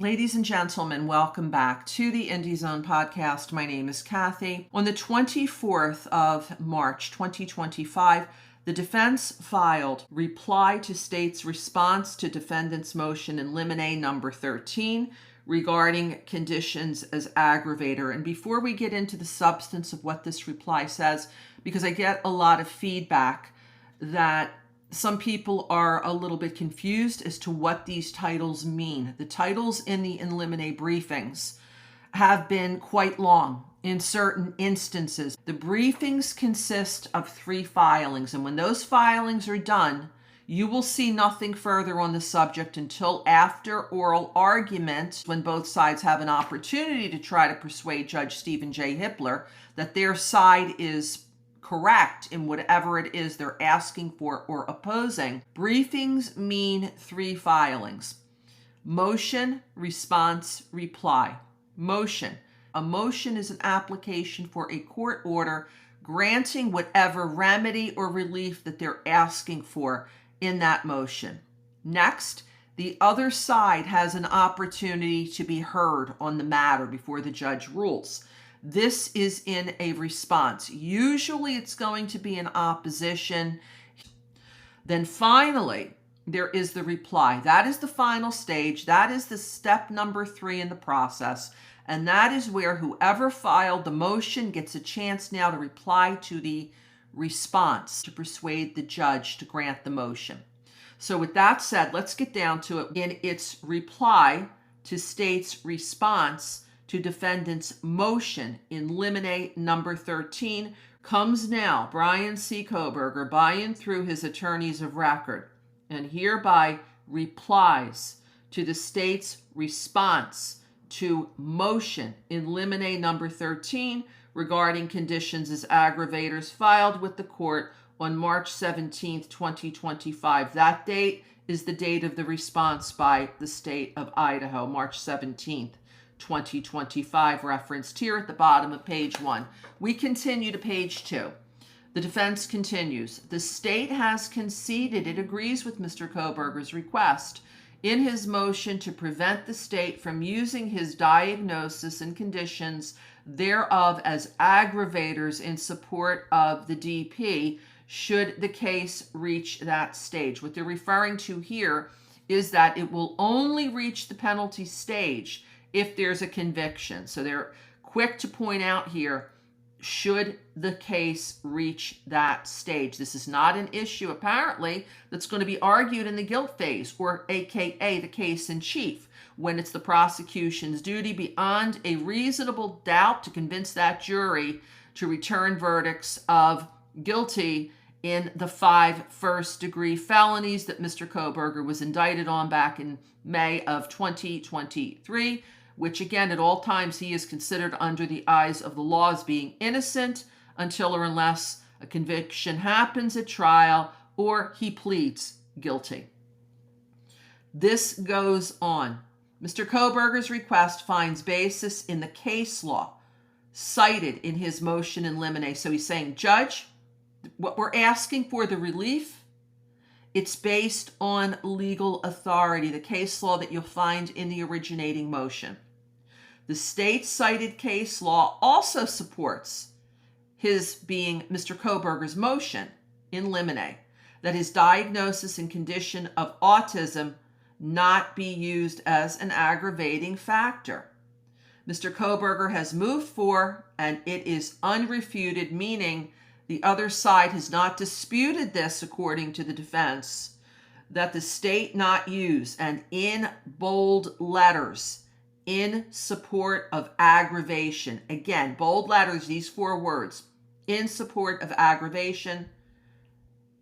Ladies and gentlemen, welcome back to the Indie Zone podcast. My name is Kathy. On the 24th of March, 2025, the defense filed reply to state's response to defendant's motion in Limine number 13 regarding conditions as aggravator. And before we get into the substance of what this reply says, because I get a lot of feedback that some people are a little bit confused as to what these titles mean. The titles in the in limine briefings have been quite long in certain instances. The briefings consist of 3 filings, and when those filings are done, you will see nothing further on the subject until after oral argument, when both sides have an opportunity to try to persuade Judge Stephen J. Hippler that their side is correct in whatever it is they're asking for or opposing. Briefings mean 3 filings: motion, response, reply. Motion. A motion is an application for a court order granting whatever remedy or relief that they're asking for in that motion. Next, the other side has an opportunity to be heard on the matter before the judge rules. This is in a response. Usually it's going to be an opposition. Then finally, there is the reply. That is the final stage. That is the step number 3 in the process. And that is where whoever filed the motion gets a chance now to reply to the response to persuade the judge to grant the motion. So with that said, let's get down to it. In its reply to state's response to defendant's motion in Limine number 13 comes now Brian C. Kohberger by and through his attorneys of record, and hereby replies to the state's response to motion in Limine number 13 regarding conditions as aggravators filed with the court on March 17th, 2025. That date is the date of the response by the state of Idaho, March 17th. 2025, referenced here at the bottom of page 1. We continue to page 2. The defense continues. The state has conceded it agrees with Mr. Kohberger's request in his motion to prevent the state from using his diagnosis and conditions thereof as aggravators in support of the DP should the case reach that stage. What they're referring to here is that it will only reach the penalty stage if there's a conviction. So they're quick to point out here, should the case reach that stage. This is not an issue, apparently, that's going to be argued in the guilt phase, or AKA the case in chief, when it's the prosecution's duty beyond a reasonable doubt to convince that jury to return verdicts of guilty in the 5 first-degree felonies that Mr. Kohberger was indicted on back in May of 2023, which again, at all times, he is considered under the eyes of the law as being innocent until or unless a conviction happens at trial or he pleads guilty. This goes on. Mr. Kohberger's request finds basis in the case law cited in his motion in Limine. So he's saying, Judge, what we're asking for, the relief, it's based on legal authority, the case law that you'll find in the originating motion. The state cited case law also supports his being Mr. Kohberger's motion in Limine that his diagnosis and condition of autism not be used as an aggravating factor. Mr. Kohberger has moved for, and it is unrefuted, meaning the other side has not disputed this, according to the defense, that the state not use, and in bold letters, in support of aggravation. Again, bold letters, these 4 words, in support of aggravation,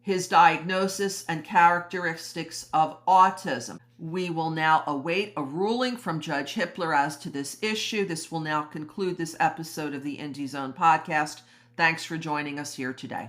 his diagnosis and characteristics of autism. We will now await a ruling from Judge Hippler as to this issue. This will now conclude this episode of the Indie Zone podcast. Thanks for joining us here today.